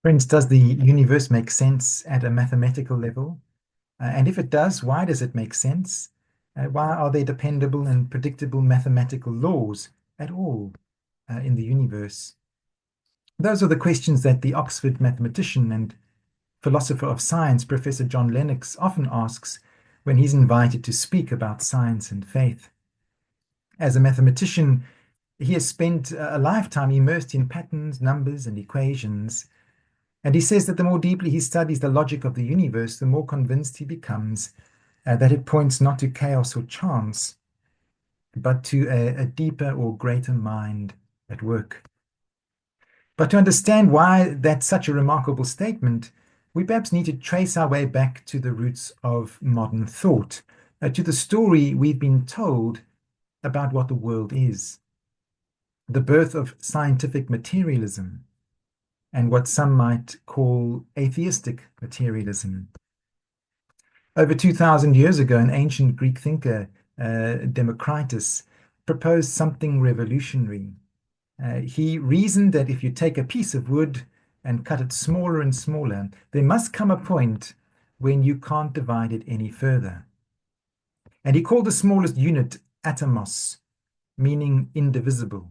Friends, does the universe make sense at a mathematical level? And if it does, why does it make sense? Why are there dependable and predictable mathematical laws at all in the universe? Those are the questions that the Oxford mathematician and philosopher of science, Professor John Lennox, often asks when he's invited to speak about science and faith. As a mathematician, he has spent a lifetime immersed in patterns, numbers, and equations. And he says that the more deeply he studies the logic of the universe, the more convinced he becomes that it points not to chaos or chance, but to a deeper or greater mind at work. But to understand why that's such a remarkable statement, we perhaps need to trace our way back to the roots of modern thought, to the story we've been told about what the world is, the birth of scientific materialism, and what some might call atheistic materialism. Over 2,000 years ago, an ancient Greek thinker, Democritus, proposed something revolutionary. He reasoned that if you take a piece of wood and cut it smaller and smaller, there must come a point when you can't divide it any further. And he called the smallest unit atomos, meaning indivisible.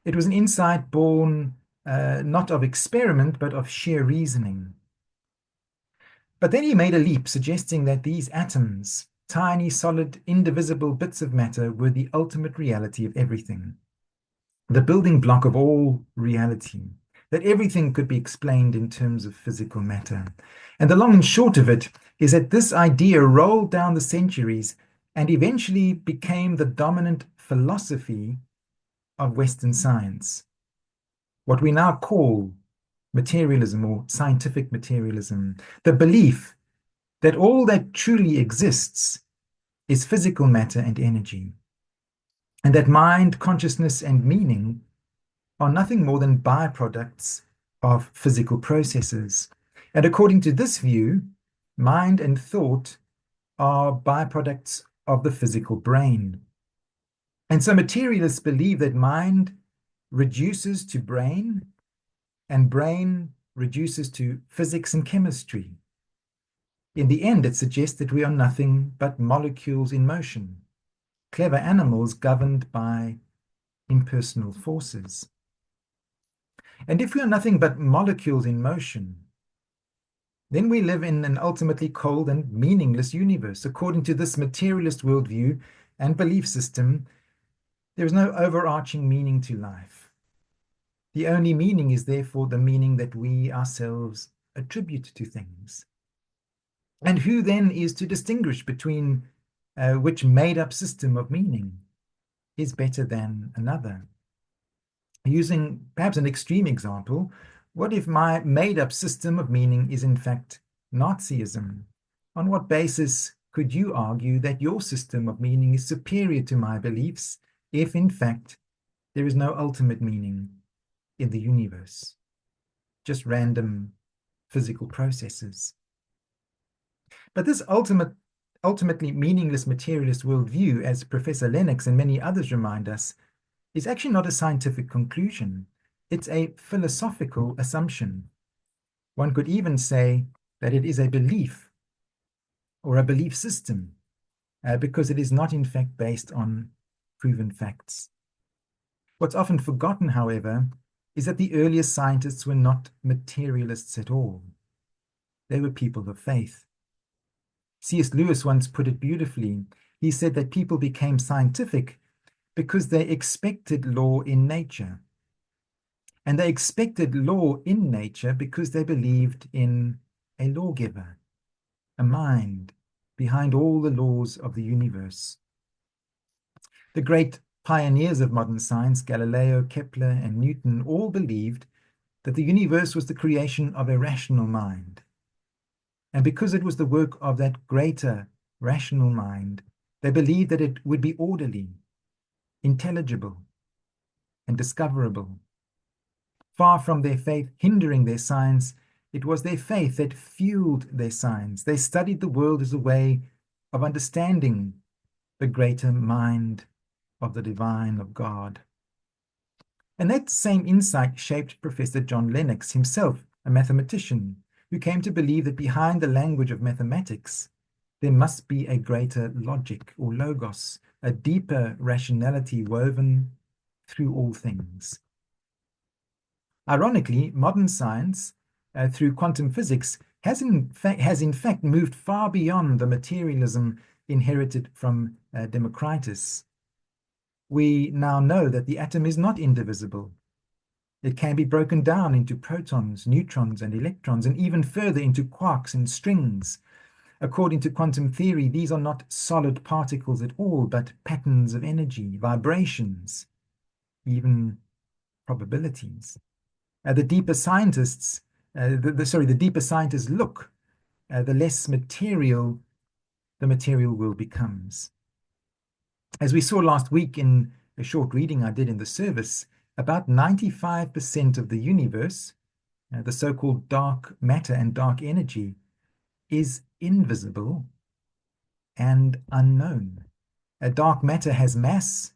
It was an insight born not of experiment, but of sheer reasoning. But then he made a leap, suggesting that these atoms, tiny, solid, indivisible bits of matter, were the ultimate reality of everything, the building block of all reality, that everything could be explained in terms of physical matter. And the long and short of it is that this idea rolled down the centuries and eventually became the dominant philosophy of Western science, what we now call materialism or scientific materialism, the belief that all that truly exists is physical matter and energy, and that mind, consciousness, and meaning are nothing more than byproducts of physical processes. And according to this view, mind and thought are byproducts of the physical brain. And so materialists believe that mind reduces to brain, and brain reduces to physics and chemistry. In the end, it suggests that we are nothing but molecules in motion, clever animals governed by impersonal forces. And if we are nothing but molecules in motion, then we live in an ultimately cold and meaningless universe. According to this materialist worldview and belief system, there is no overarching meaning to life. The only meaning is therefore the meaning that we ourselves attribute to things. And who then is to distinguish between which made-up system of meaning is better than another? Using perhaps an extreme example, what if my made-up system of meaning is in fact Nazism? On what basis could you argue that your system of meaning is superior to my beliefs if in fact there is no ultimate meaning in the universe, just random physical processes? But this ultimately meaningless materialist worldview, as Professor Lennox and many others remind us, is actually not a scientific conclusion. It's a philosophical assumption. One could even say that it is a belief or a belief system because it is not in fact based on proven facts. What's often forgotten, however, is that the earliest scientists were not materialists at all. They were people of faith. C.S. Lewis once put it beautifully. He said that people became scientific because they expected law in nature. And they expected law in nature because they believed in a lawgiver, a mind behind all the laws of the universe. The great pioneers of modern science, Galileo, Kepler, and Newton, all believed that the universe was the creation of a rational mind. And because it was the work of that greater rational mind, they believed that it would be orderly, intelligible, and discoverable. Far from their faith hindering their science, it was their faith that fueled their science. They studied the world as a way of understanding the greater mind of the divine, of God. And that same insight shaped Professor John Lennox, himself a mathematician, who came to believe that behind the language of mathematics, there must be a greater logic or logos, a deeper rationality woven through all things. Ironically, modern science, through quantum physics, has in fact moved far beyond the materialism inherited from Democritus. We now know that the atom is not indivisible. It can be broken down into protons, neutrons, and electrons, and even further into quarks and strings. According to quantum theory, these are not solid particles at all, but patterns of energy, vibrations, even probabilities. The deeper scientists, the deeper scientists look, the less material the material world becomes. As we saw last week in a short reading I did in the service, about 95% of the universe, the so-called dark matter and dark energy, is invisible and unknown. Dark matter has mass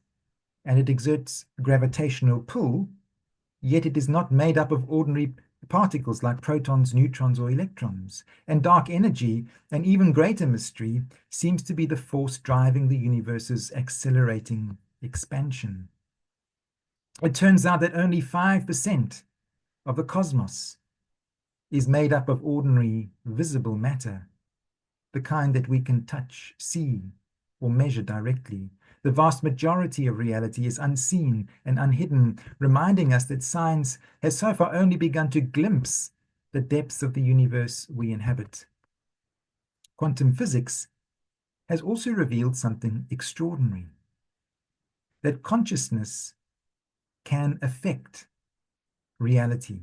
and it exerts gravitational pull, yet it is not made up of ordinary particles like protons, neutrons, or electrons. And dark energy, an even greater mystery, seems to be the force driving the universe's accelerating expansion. It turns out that only 5% of the cosmos is made up of ordinary visible matter, the kind that we can touch, see, or measure directly. The vast majority of reality is unseen and unhidden, reminding us that science has so far only begun to glimpse the depths of the universe we inhabit. Quantum physics has also revealed something extraordinary, that consciousness can affect reality.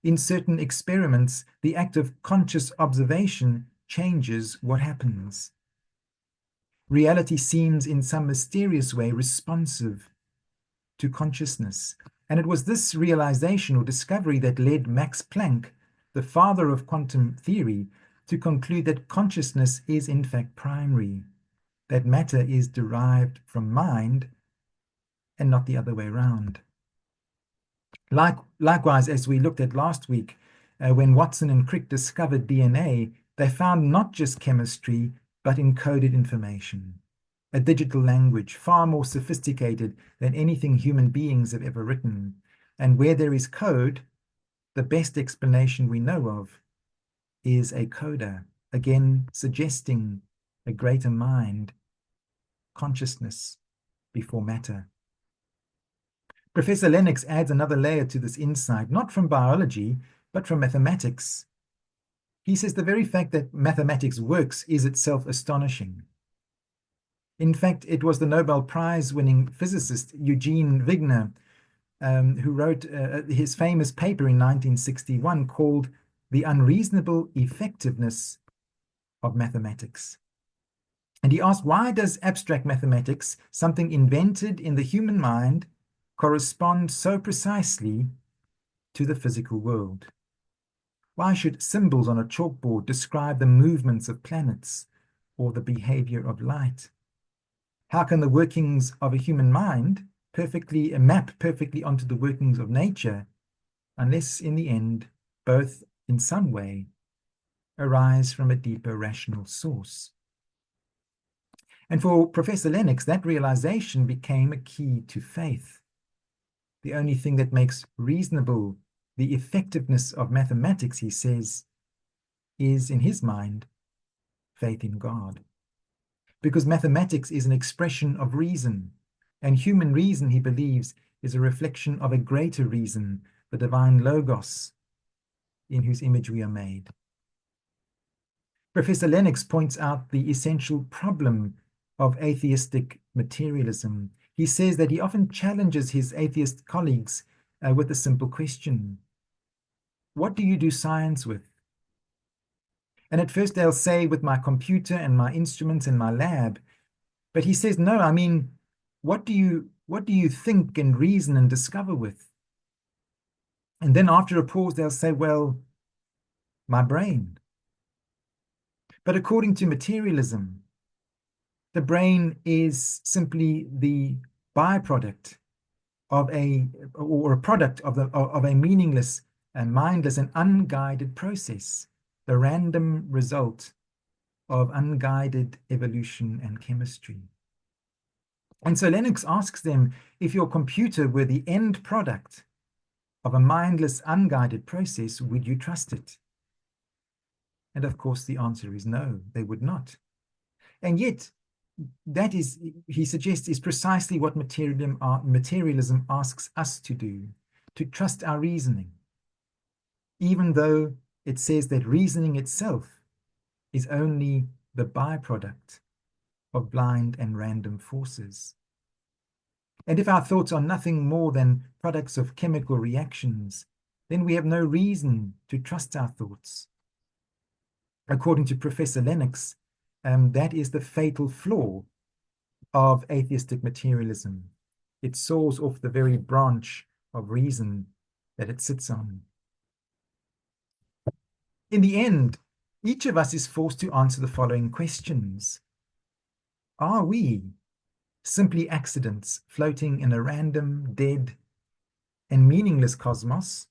In certain experiments, the act of conscious observation changes what happens. Reality seems in some mysterious way responsive to consciousness. And it was this realization or discovery that led Max Planck, the father of quantum theory, to conclude that consciousness is in fact primary, that matter is derived from mind and not the other way around. Likewise, as we looked at last week, when Watson and Crick discovered DNA, they found not just chemistry, but encoded information, a digital language far more sophisticated than anything human beings have ever written. And where there is code, the best explanation we know of is a coda, again suggesting a greater mind, consciousness before matter. Professor Lennox adds another layer to this insight, not from biology, but from mathematics. He says the very fact that mathematics works is itself astonishing. In fact, it was the Nobel Prize-winning physicist Eugene Wigner who wrote his famous paper in 1961 called The Unreasonable Effectiveness of Mathematics. And he asked, why does abstract mathematics, something invented in the human mind, correspond so precisely to the physical world? Why should symbols on a chalkboard describe the movements of planets or the behavior of light? How can the workings of a human mind map perfectly onto the workings of nature, unless in the end, both in some way arise from a deeper rational source? And for Professor Lennox, that realization became a key to faith. The only thing that makes reasonable the effectiveness of mathematics, he says, is, in his mind, faith in God. Because mathematics is an expression of reason, and human reason, he believes, is a reflection of a greater reason, the divine Logos, in whose image we are made. Professor Lennox points out the essential problem of atheistic materialism. He says that he often challenges his atheist colleagues with a simple question: what do you do science with? And at first they'll say, with my computer and my instruments and my lab. But he says, no, I mean, what do you think and reason and discover with? And then after a pause, they'll say, well, my brain. But according to materialism, the brain is simply the byproduct of a product of a meaningless and mindless and unguided process, the random result of unguided evolution and chemistry. And so Lennox asks them, if your computer were the end product of a mindless, unguided process, would you trust it? And of course, the answer is no, they would not. And yet, that is, he suggests, is precisely what materialism asks us to do, to trust our reasoning, even though it says that reasoning itself is only the byproduct of blind and random forces. And if our thoughts are nothing more than products of chemical reactions, then we have no reason to trust our thoughts. According to Professor Lennox, that is the fatal flaw of atheistic materialism. It saws off the very branch of reason that it sits on. In the end, each of us is forced to answer the following questions. Are we simply accidents floating in a random, dead, and meaningless cosmos?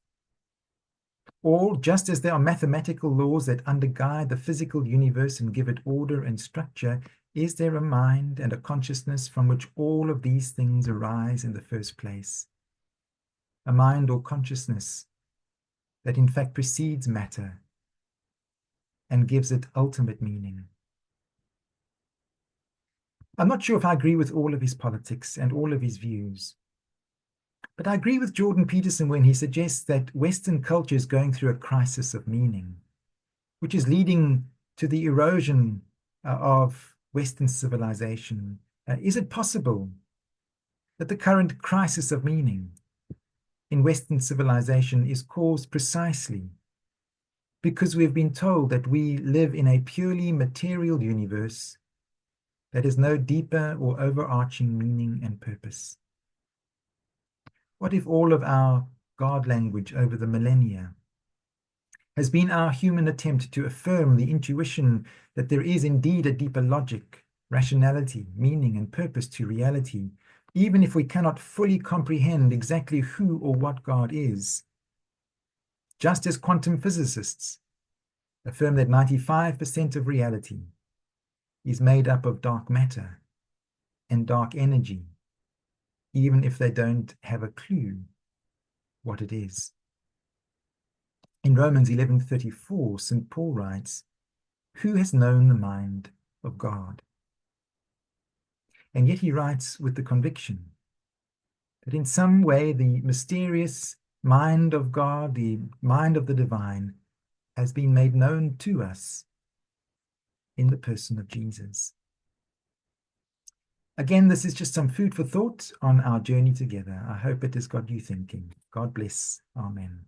Or, just as there are mathematical laws that undergird the physical universe and give it order and structure, is there a mind and a consciousness from which all of these things arise in the first place? A mind or consciousness that in fact precedes matter and gives it ultimate meaning. I'm not sure if I agree with all of his politics and all of his views, but I agree with Jordan Peterson when he suggests that Western culture is going through a crisis of meaning, which is leading to the erosion of Western civilization. Is it possible that the current crisis of meaning in Western civilization is caused precisely because we've been told that we live in a purely material universe that has no deeper or overarching meaning and purpose? What if all of our God language over the millennia has been our human attempt to affirm the intuition that there is indeed a deeper logic, rationality, meaning, and purpose to reality, even if we cannot fully comprehend exactly who or what God is? Just as quantum physicists affirm that 95% of reality is made up of dark matter and dark energy, even if they don't have a clue what it is. In Romans 11:34, St. Paul writes, "Who has known the mind of God?" And yet he writes with the conviction that in some way the mysterious mind of God, the mind of the divine, has been made known to us in the person of Jesus. Again, this is just some food for thought on our journey together. I hope it has got you thinking. God bless. Amen.